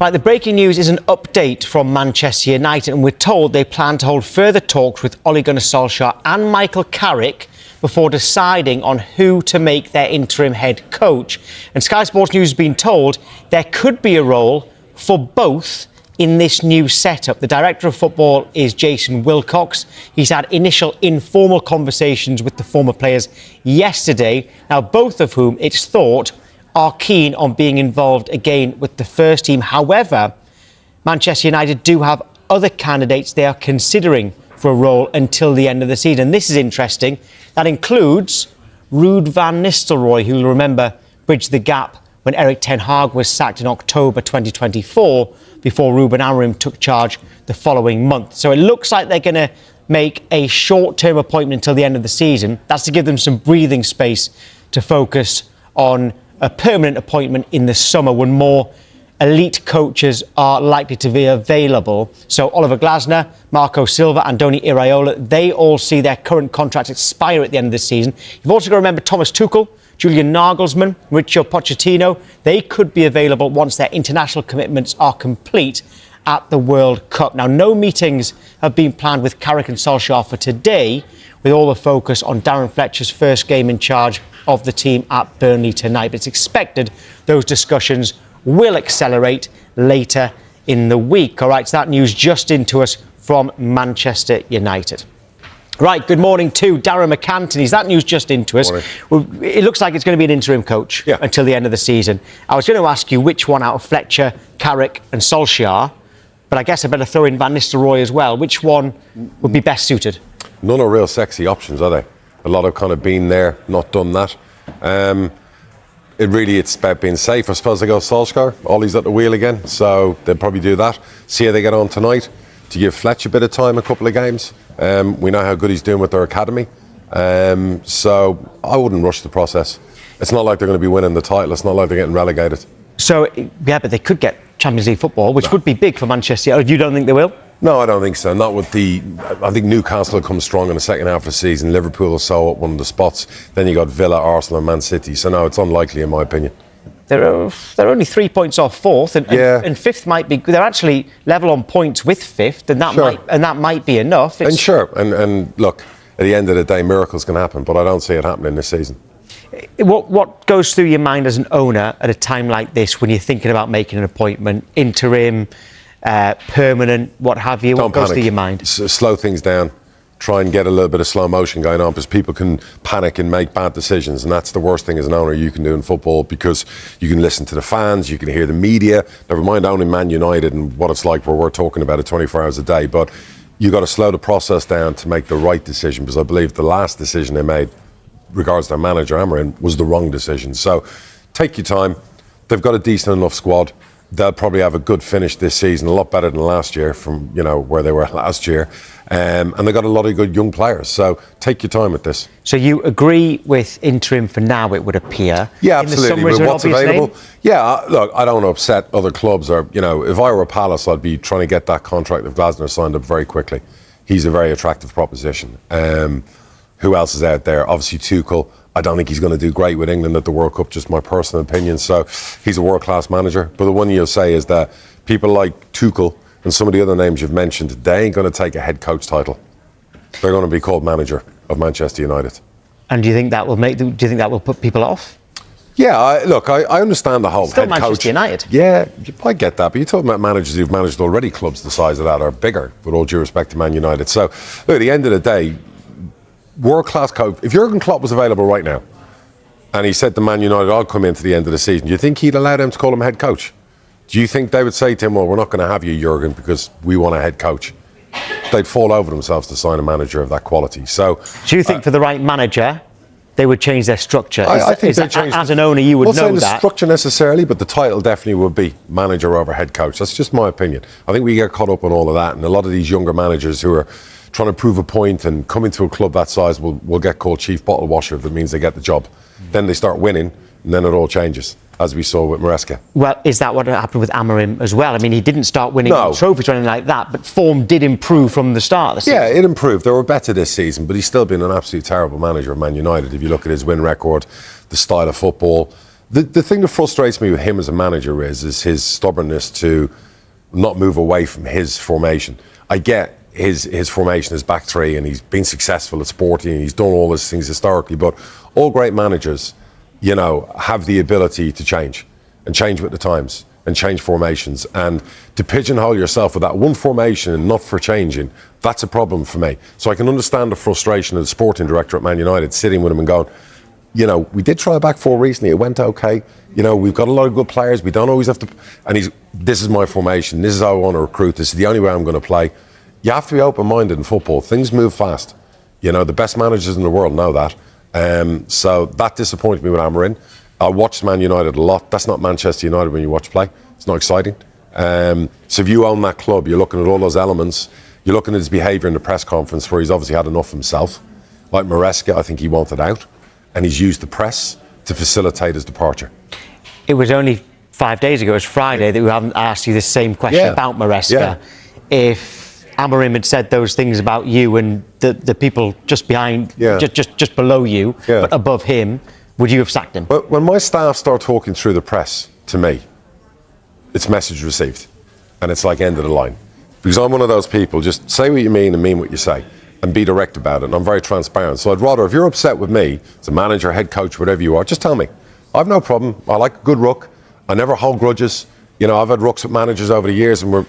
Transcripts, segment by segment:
Right, the breaking news is an update from Manchester United, and we're told they plan to hold further talks with Ole Gunnar Solskjaer and Michael Carrick before deciding on who to make their interim head coach. And Sky Sports News has been told there could be a role for both in this new setup. The director of football is Jason Wilcox. He's had initial informal conversations with the former players yesterday. Now, both of whom, it's thought, are keen on being involved again with the first team. However, Manchester United do have other candidates they are considering for a role until the end of the season. This is interesting. That includes Ruud Vanistelroy, who you'll remember bridged the gap when Erik ten Hag was sacked in October 2024 before Ruben Amorim took charge the following month. So it looks like they're going to make a short-term appointment until the end of the season. That's to give them some breathing space to focus on a permanent appointment in the summer when more elite coaches are likely to be available. So Oliver Glasner, Marco Silva, Andoni Iraola, they all see their current contracts expire at the end of the season. You've also got to remember Thomas Tuchel, Julian Nagelsmann, Mauricio Pochettino. They could be available once their international commitments are complete at the World Cup. Now, no meetings have been planned with Carrick and Solskjaer for today, with all the focus on Darren Fletcher's first game in charge of the team at Burnley tonight. But it's expected those discussions will accelerate later in the week. All right, so that news just into us from Manchester United. Right, good morning to Darren McAntony. Is that news just into us? Well, it looks like it's going to be an interim coach until the end of the season. I was going to ask you which one out of Fletcher, Carrick and Solskjaer, but I guess I better throw in Van Nistelrooy as well. Which one would be best suited? None are real sexy options, are they? A lot have kind of been there, not done that. It's about being safe. I suppose they go Solskjaer. Ollie's at the wheel again, so they'll probably do that. See how they get on tonight. To give Fletch a bit of time, a couple of games. We know how good he's doing with their academy. So I wouldn't rush the process. It's not like they're going to be winning the title. It's not like they're getting relegated. So, yeah, but they could get Champions League football, which would be big for Manchester United. You don't think they will? No, I don't think so. Not with I think Newcastle will come strong in the second half of the season. Liverpool will sew up one of the spots. Then you got Villa, Arsenal and Man City. So no, it's unlikely in my opinion. They're only 3 points off fourth, and fifth might be. They're actually level on points with fifth, and that might be enough. And look, at the end of the day, miracles can happen, but I don't see it happening this season. What goes through your mind as an owner at a time like this when you're thinking about making an appointment, interim, permanent, what have you? What goes through your mind? Slow things down. Try and get a little bit of slow motion going on, because people can panic and make bad decisions, and that's the worst thing as an owner you can do in football, because you can listen to the fans, you can hear the media, never mind owning Man United and what it's like where we're talking about it 24 hours a day, but you got to slow the process down to make the right decision, because I believe the last decision they made regards to their manager Amorim was the wrong decision. So take your time. They've got a decent enough squad. They'll probably have a good finish this season, a lot better than last year from where they were last year. And they've got a lot of good young players. So take your time with this. So you agree with interim for now, it would appear? Yeah, absolutely. With what's available? Yeah, look, I don't want to upset other clubs. Or, if I were a Palace, I'd be trying to get that contract of Glasner signed up very quickly. He's a very attractive proposition. Who else is out there? Obviously, Tuchel. I don't think he's going to do great with England at the World Cup, just my personal opinion. So he's a world-class manager. But the one you'll say is that people like Tuchel and some of the other names you've mentioned, they ain't going to take a head coach title. They're going to be called manager of Manchester United. And do you think that will put people off? Yeah, I understand the whole Still head Manchester coach. United. Yeah, I get that. But you're talking about managers who've managed already clubs the size of that or bigger, with all due respect to Man United. So, look, at the end of the day, world-class coach. If Jurgen Klopp was available right now and he said to Man United, I'll come in to the end of the season, do you think he'd allow them to call him head coach? Do you think they would say to him, well, we're not going to have you, Jurgen, because we want a head coach? They'd fall over themselves to sign a manager of that quality. So, do you think for the right manager, they would change their structure? I think they'd change. As an owner, you would know that. I'm not saying the structure necessarily, but the title definitely would be manager over head coach. That's just my opinion. I think we get caught up on all of that, and a lot of these younger managers who are trying to prove a point and come into a club that size will get called chief bottle washer if it means they get the job. Then they start winning, and then it all changes, as we saw with Maresca. Well, is that what happened with Amorim as well? I mean, he didn't start winning trophies or anything like that, but form did improve from the start of the season. Yeah, it improved. They were better this season, but he's still been an absolutely terrible manager of Man United. If you look at his win record, the style of football, The thing that frustrates me with him as a manager is his stubbornness to not move away from his formation. I get his formation is back three, and he's been successful at Sporting, and he's done all these things historically, but all great managers, you know, have the ability to change with the times and change formations, and to pigeonhole yourself with that one formation and not for changing, that's a problem for me. So I can understand the frustration of the sporting director at Man United sitting with him and going, you know, we did try a back four recently, it went okay, you know, we've got a lot of good players, we don't always have to, and this is my formation, this is how I want to recruit, this is the only way I'm going to play. You have to be open-minded in football. Things move fast. You know, the best managers in the world know that. So that disappointed me with Amorim. I watched Man United a lot. That's not Manchester United when you watch play. It's not exciting. So if you own that club, you're looking at all those elements. You're looking at his behaviour in the press conference where he's obviously had enough himself. Like Maresca, I think he wanted out. And he's used the press to facilitate his departure. It was only 5 days ago, it was Friday, that we haven't asked you the same question about Maresca. If Amorim had said those things about you and the people just behind, just below you, but above him, would you have sacked him? But when my staff start talking through the press to me, it's message received, and it's like end of the line. Because I'm one of those people, just say what you mean and mean what you say, and be direct about it, and I'm very transparent. So I'd rather, if you're upset with me, as a manager, head coach, whatever you are, just tell me. I've no problem. I like a good ruck. I never hold grudges. You know, I've had rucks with managers over the years, and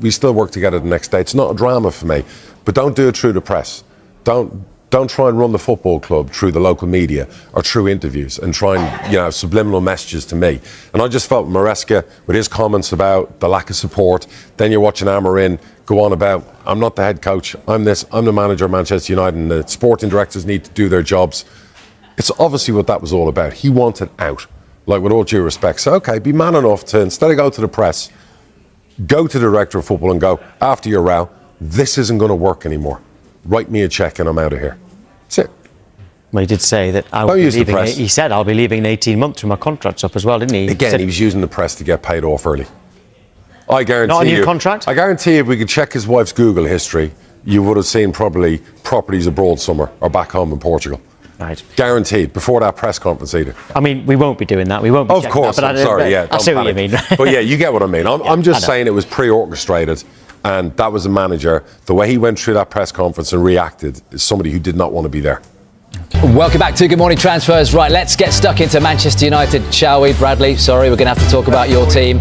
we still work together the next day. It's not a drama for me, but don't do it through the press. Don't try and run the football club through the local media or through interviews and try and, you know, subliminal messages to me. And I just felt Maresca, with his comments about the lack of support, then you're watching Amorim go on about, I'm not the head coach, I'm the manager of Manchester United, and the sporting directors need to do their jobs. It's obviously what that was all about. He wanted out, like, with all due respect. So, okay, be man enough to, instead of go to the press, go to the director of football and go, after your row, this isn't going to work anymore. Write me a cheque and I'm out of here. That's it. Well, he did say that I'll be leaving. He said I'll be leaving in 18 months when my contract's up as well, didn't he? Again, he was using the press to get paid off early. I guarantee not a new contract? I guarantee if we could check his wife's Google history, you would have seen probably properties abroad somewhere or back home in Portugal. Right. Guaranteed, before that press conference either. I mean, we won't be doing that. We won't be. Of course, that, I'm sorry, I see what you mean. But yeah, you get what I mean. I'm just saying it was pre-orchestrated, and that was a manager. The way he went through that press conference and reacted is somebody who did not want to be there. Welcome back to Good Morning Transfers. Right, let's get stuck into Manchester United, shall we? Bradley, sorry, we're going to have to talk about your team.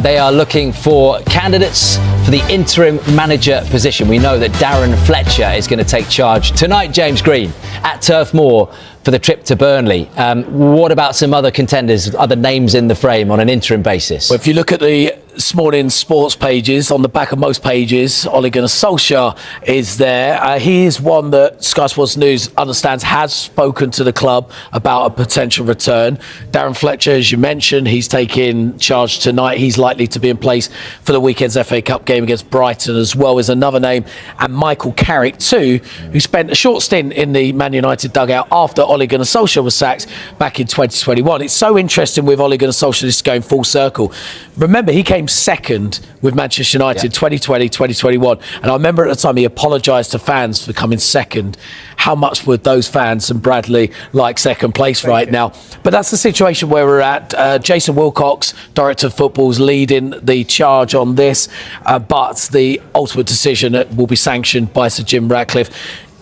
They are looking for candidates for the interim manager position. We know that Darren Fletcher is going to take charge tonight, James Green, at Turf Moor for the trip to Burnley. What about some other contenders, other names in the frame on an interim basis? Well, if you look at this morning's sports pages, on the back of most pages, Ole Gunnar Solskjaer is there. He is one that Sky Sports News understands has spoken to the club about a potential return. Darren Fletcher, as you mentioned, he's taking charge tonight. He's likely to be in place for the weekend's FA Cup game against Brighton, as well as another name, and Michael Carrick too, who spent a short stint in the Man United dugout after Ole Gunnar Solskjaer was sacked back in 2021. It's so interesting with Ole Gunnar Solskjaer, this is going full circle. Remember, he came second with Manchester United 2020, 2021. And I remember at the time he apologised to fans for coming second. How much would those fans and Bradley like second place right now? But that's the situation where we're at. Jason Wilcox, Director of Football, is leading the charge on this. But the ultimate decision will be sanctioned by Sir Jim Ratcliffe.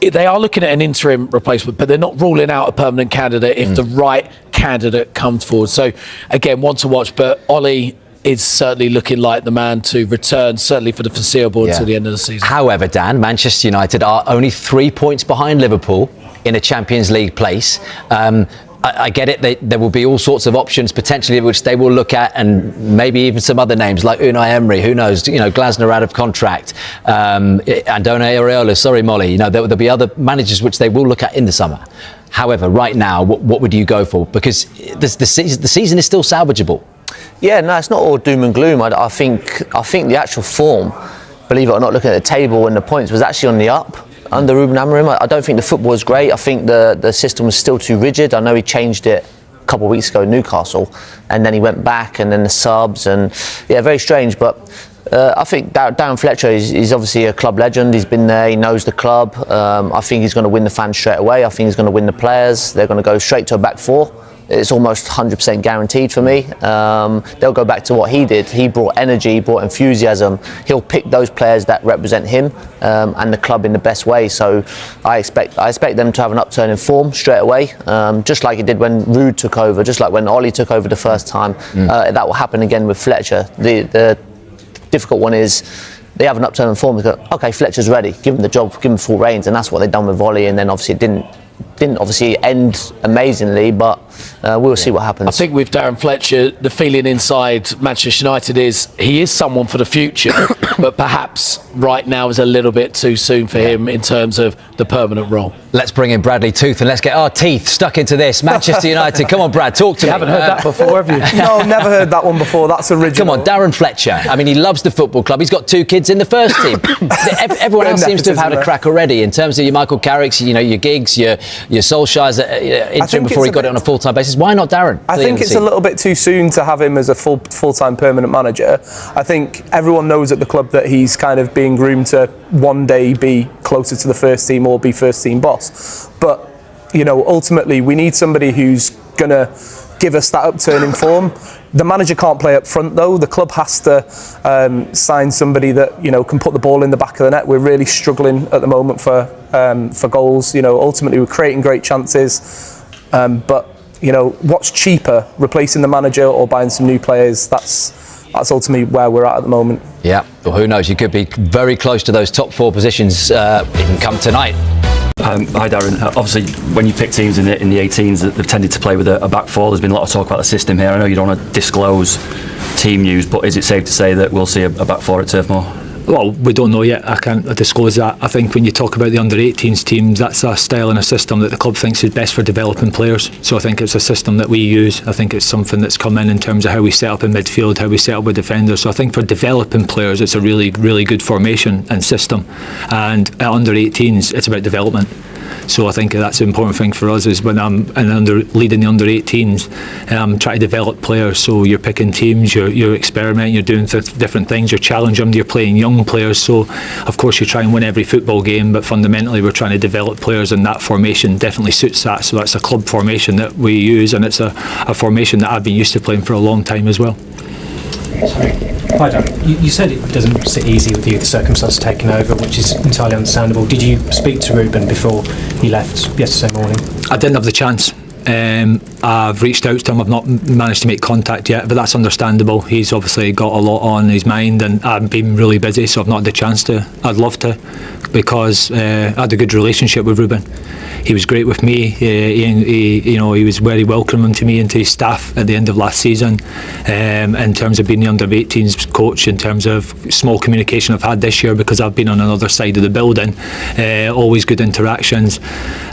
They are looking at an interim replacement, but they're not ruling out a permanent candidate if the right candidate comes forward. So, again, one to watch. But Ollie is certainly looking like the man to return, certainly for the foreseeable until the end of the season. However, Dan, Manchester United are only 3 points behind Liverpool in a Champions League place. I get it, there will be all sorts of options potentially which they will look at, and maybe even some other names like Unai Emery, who knows, you know, Glasner out of contract, Andone Areola, sorry Molly, you know, there'll be other managers which they will look at in the summer. However, right now, what would you go for? Because the season is still salvageable. Yeah, no, it's not all doom and gloom. I think the actual form, believe it or not, looking at the table and the points, was actually on the up under Ruud Vanistelroy. I don't think the football was great. I think the system was still too rigid. I know he changed it a couple of weeks ago in Newcastle, and then he went back, and then the subs, and yeah, very strange. But I think Darren Fletcher is obviously a club legend. He's been there, he knows the club. I think he's going to win the fans straight away. I think he's going to win the players. They're going to go straight to a back four. it's almost 100% guaranteed for me. They'll go back to what he did. He brought energy, brought enthusiasm. He'll pick those players that represent him and the club in the best way. So I expect them to have an upturn in form straight away, just like it did when Ruud took over, just like when Ollie took over the first time. That will happen again with Fletcher. The difficult one is they have an upturn in form. They go, okay, Fletcher's ready. Give him the job, give him full reins, and that's what they've done with Ollie. And then obviously it didn't obviously end amazingly, but we'll see what happens. I think with Darren Fletcher, the feeling inside Manchester United is he is someone for the future, but perhaps right now is a little bit too soon for him in terms of the permanent role. Let's bring in Bradley Tooth and let's get our teeth stuck into this. Manchester United, come on, Brad, talk to me. You haven't heard that before, have you? No, never heard that one before. That's original. Come on, Darren Fletcher. I mean, he loves the football club. He's got 2 kids in the first team. Everyone else seems to have had a crack already in terms of your Michael Carricks, you know, your Giggs, your Solskjaer's interim before he got it on a full-time basis. Why not Darren? I think it's a little bit too soon to have him as a full-time permanent manager. I think everyone knows at the club that he's kind of being groomed to one day be closer to the first team or be first team boss. But, you know, ultimately we need somebody who's going to give us that upturn in form. The manager can't play up front though. The club has to sign somebody that, you know, can put the ball in the back of the net. We're really struggling at the moment for goals. You know, ultimately we're creating great chances, but you know, what's cheaper, replacing the manager or buying some new players? That's ultimately where we're at the moment. Yeah, well, who knows? You could be very close to those top 4 positions even come tonight. Hi Darren. Obviously, when you pick teams in the 18s, they've tended to play with a back 4. There's been a lot of talk about the system here. I know you don't want to disclose team news, but is it safe to say that we'll see a back 4 at Turf Moor? Well, we don't know yet. I can't disclose that. I think when you talk about the under-18s teams, that's a style and a system that the club thinks is best for developing players. So I think it's a system that we use. I think it's something that's come in terms of how we set up in midfield, how we set up with defenders. So I think for developing players, it's a really, really good formation and system. And at under-18s, it's about development. So I think that's the important thing for us is when I'm leading the under-18s, I'm trying to develop players. So you're picking teams, you're experimenting, you're doing different things, you're challenging them, you're playing young players. So of course you try and win every football game, but fundamentally we're trying to develop players, and that formation definitely suits that. So that's a club formation that we use, and it's a formation that I've been used to playing for a long time as well. Hi Darren, you said it doesn't sit easy with you, the circumstances taking over, which is entirely understandable. Did you speak to Ruben before he left yesterday morning? I didn't have the chance. I've reached out to him. I've not managed to make contact yet, but that's understandable. He's obviously got a lot on his mind, and I've been really busy, so I've not had the chance to. I'd love to, because I had a good relationship with Ruben. He was great with me. He was very welcoming to me and to his staff at the end of last season. In terms of being the under-18s coach, in terms of small communication I've had this year because I've been on another side of the building, always good interactions.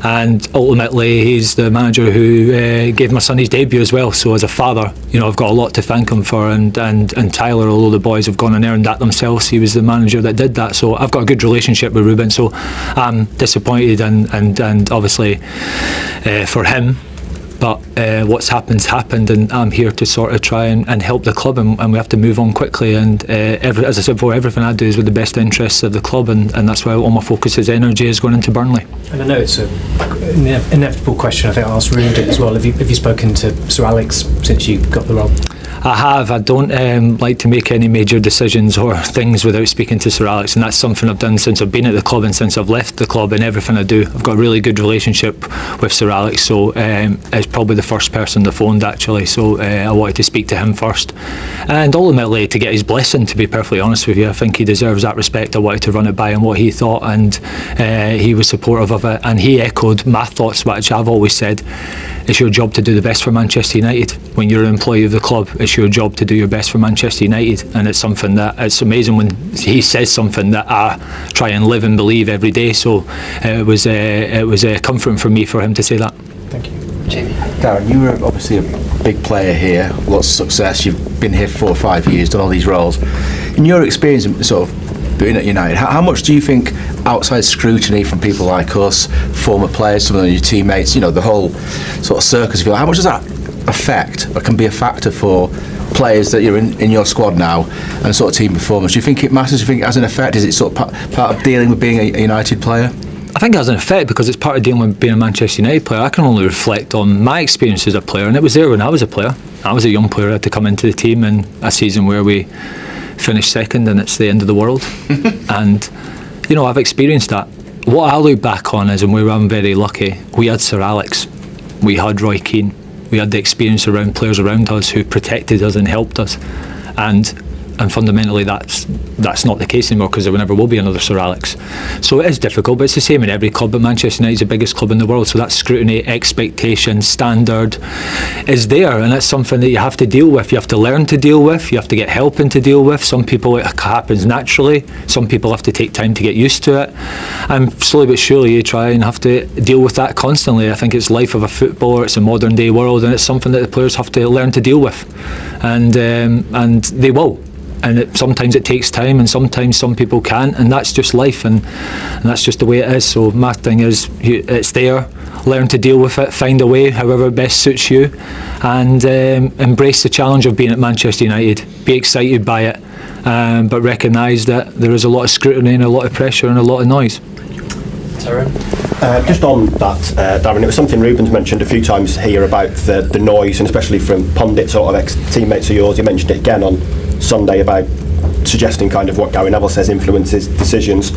And ultimately, he's the manager who gave my son his debut as well. So as a father, you know, I've got a lot to thank him for. And Tyler, although the boys have gone and earned that themselves, he was the manager that did that. So I've got a good relationship with Ruben. So I'm disappointed and obviously for him, but what's happened, and I'm here to sort of try and help the club, and we have to move on quickly. And as I said before, everything I do is with the best interests of the club, and that's why all my focus, is energy, is going into Burnley. And I know it's an inevitable question. I think I'll ask Ruud as well. Have you spoken to Sir Alex since you got the role? I have. I don't like to make any major decisions or things without speaking to Sir Alex, and that's something I've done since I've been at the club and since I've left the club. And everything I do, I've got a really good relationship with Sir Alex, so it's probably the first person that phoned actually, so I wanted to speak to him first, and ultimately to get his blessing, to be perfectly honest with you. I think he deserves that respect. I wanted to run it by him what he thought, and he was supportive of it, and he echoed my thoughts, which I've always said: it's your job to do the best for Manchester United. When you're an employee of the club, it's your job to do your best for Manchester United. And it's something that, it's amazing when he says something that I try and live and believe every day. So it was comforting for me for him to say that. Thank you. Darren, you were obviously a big player here, lots of success. You've been here for 4 or 5 years, done all these roles. In your experience, sort of being at United, how much do you think outside scrutiny from people like us, former players, some of your teammates, you know, the whole sort of circus, if you like, how much does that affect or can be a factor for players that you're in your squad now and sort of team performance? Do you think it matters? Do you think it has an effect? Is it sort of part of dealing with being a United player? I think it has an effect because it's part of dealing with being a Manchester United player. I can only reflect on my experience as a player, and it was there when I was a player. I was a young player. I had to come into the team in a season where we finished second and it's the end of the world. And, you know, I've experienced that. What I look back on is, and where I'm very lucky, we had Sir Alex, we had Roy Keane, we had the experience around players around us who protected us and helped us. And fundamentally that's not the case anymore, because there never will be another Sir Alex. So it is difficult, but it's the same in every club. But Manchester United is the biggest club in the world, so that scrutiny, expectation, standard is there, and it's something that you have to deal with. You have to learn to deal with, you have to get help in to deal with. Some people it happens naturally, some people have to take time to get used to it, and slowly but surely you try and have to deal with that constantly. I think it's life of a footballer, it's a modern day world, and it's something that the players have to learn to deal with, and they will. And sometimes it takes time, and sometimes some people can't, and that's just life, and that's just the way it is. So my thing is, it's there, learn to deal with it, find a way, however it best suits you, and embrace the challenge of being at Manchester United. Be excited by it, but recognise that there is a lot of scrutiny and a lot of pressure and a lot of noise. Just on that, Darren, it was something Ruben's mentioned a few times here about the noise, and especially from pundits or ex-teammates of yours. He mentioned it again on Sunday about suggesting kind of what Gary Neville says influences decisions.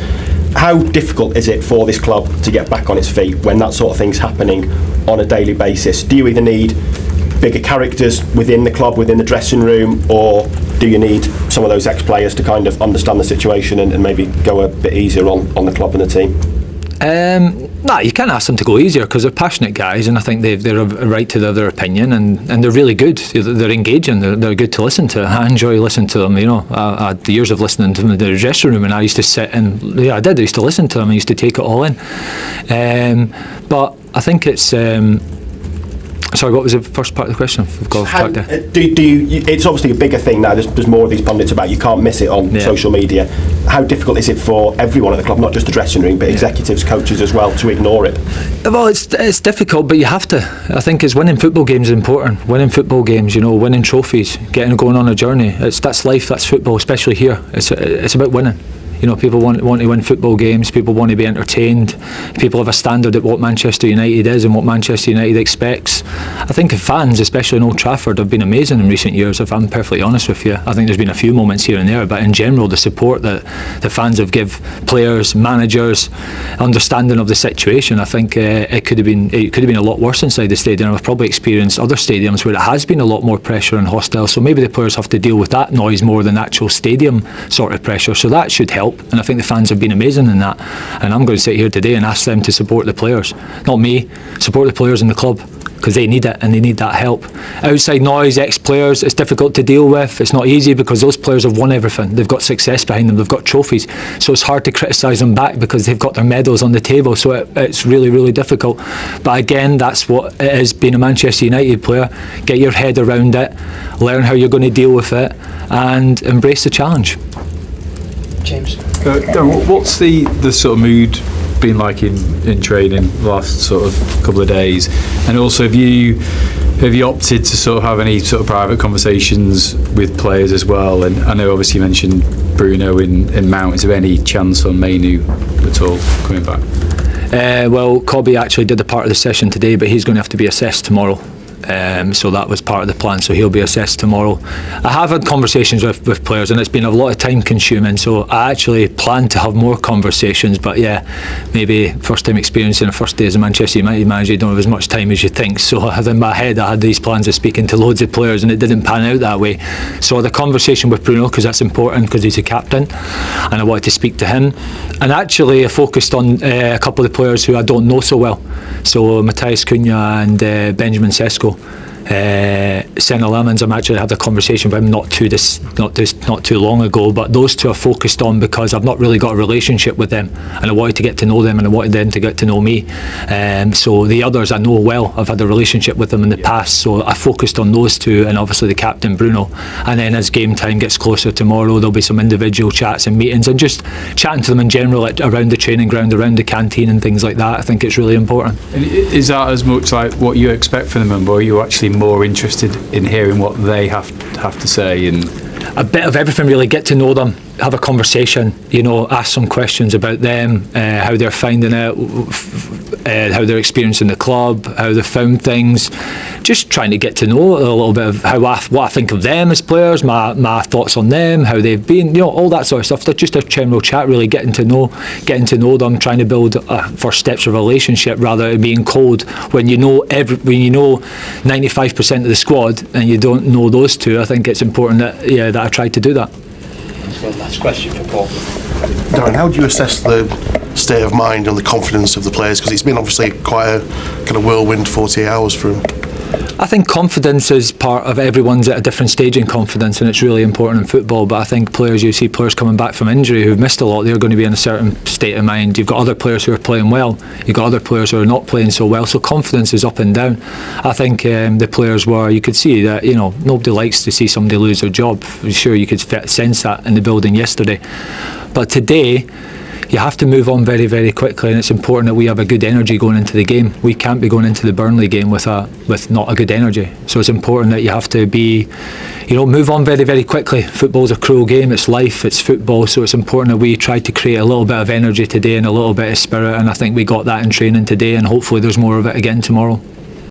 How difficult is it for this club to get back on its feet when that sort of thing's happening on a daily basis? Do you either need bigger characters within the club, within the dressing room, or do you need some of those ex-players to kind of understand the situation and maybe go a bit easier on the club and the team? No, you can't ask them to go easier, because they're passionate guys, and I think they're a right to their opinion, and they're really good. They're engaging. They're good to listen to. I enjoy listening to them. You know, I had the years of listening to them in the dressing room, and I used to sit and I used to listen to them. I used to take it all in. But I think it's. Sorry, what was the first part of the question? It's obviously a bigger thing now. There's more of these pundits about. You can't miss it on social media. How difficult is it for everyone at the club, not just the dressing room, but executives, coaches as well, to ignore it? Well, it's difficult, but you have to. I think it's winning football games is important. Winning football games, you know, winning trophies, going on a journey. That's life. That's football, especially here. It's about winning. You know, people want to win football games, people want to be entertained, people have a standard at what Manchester United is and what Manchester United expects. I think fans, especially in Old Trafford, have been amazing in recent years, if I'm perfectly honest with you. I think there's been a few moments here and there, but in general the support that the fans have give players, managers, understanding of the situation, I think it could have been a lot worse inside the stadium. I've probably experienced other stadiums where it has been a lot more pressure and hostile, so maybe the players have to deal with that noise more than actual stadium sort of pressure, so that should help. And I think the fans have been amazing in that, and I'm going to sit here today and ask them to support the players, not me, support the players in the club, because they need it and they need that help. Outside noise, ex-players, it's difficult to deal with. It's not easy because those players have won everything. They've got success behind them, they've got trophies, so it's hard to criticise them back because they've got their medals on the table, so it's really, really difficult. But again, that's what it is being a Manchester United player. Get your head around it, learn how you're going to deal with it, and embrace the challenge. James. What's the sort of mood been like in training the last sort of couple of days, and also have you opted to sort of have any sort of private conversations with players as well? And I know obviously you mentioned Bruno in Mount. Is there any chance on Mainu at all coming back? Well, Cobby actually did a part of the session today, but he's going to have to be assessed tomorrow. So that was part of the plan, so he'll be assessed tomorrow. I have had conversations with players, and it's been a lot of time consuming, so I actually plan to have more conversations, but yeah, maybe first time experiencing a first day as a Manchester United manager, you don't have as much time as you think, so in my head I had these plans of speaking to loads of players and it didn't pan out that way. So the conversation with Bruno, because that's important, because he's a captain and I wanted to speak to him, and actually I focused on a couple of the players who I don't know so well, so Matthias Cunha and Benjamin Sesko. Senna Lemons, I'm actually had a conversation with him not too long ago, but those two are focused on because I've not really got a relationship with them, and I wanted to get to know them and I wanted them to get to know me. So the others I know well, I've had a relationship with them in the past, so I focused on those two, and obviously the captain Bruno. And then as game time gets closer tomorrow, there'll be some individual chats and meetings and just chatting to them in general around the training ground, around the canteen and things like that. I think it's really important. And is that as much like what you expect from them, or are you actually more interested in hearing what they have to say? And a bit of everything really. Get to know them, have a conversation, you know, ask some questions about them, how they're finding it, how they're experiencing the club, how they found things. Just trying to get to know a little bit of what I think of them as players, my thoughts on them, how they've been, you know, all that sort of stuff. They're just a general chat, really, getting to know them, trying to build first steps of a relationship rather than being cold when you know 95% of the squad and you don't know those two. I think it's important that I tried to do that. One last question for Paul. Darren, how do you assess the state of mind and the confidence of the players? Because it's been obviously quite a kind of whirlwind 48 hours for them. I think confidence is part of everyone's at a different stage in confidence, and it's really important in football. But I think you see players coming back from injury who've missed a lot, they're going to be in a certain state of mind. You've got other players who are playing well, you've got other players who are not playing so well, so confidence is up and down. I think the players you could see that, you know, nobody likes to see somebody lose their job. I'm sure you could sense that in the building yesterday. But today, you have to move on very, very quickly, and it's important that we have a good energy going into the game. We can't be going into the Burnley game with not a good energy. So it's important that you have to move on very, very quickly. Football's a cruel game, it's life, it's football, so it's important that we try to create a little bit of energy today and a little bit of spirit, and I think we got that in training today, and hopefully there's more of it again tomorrow.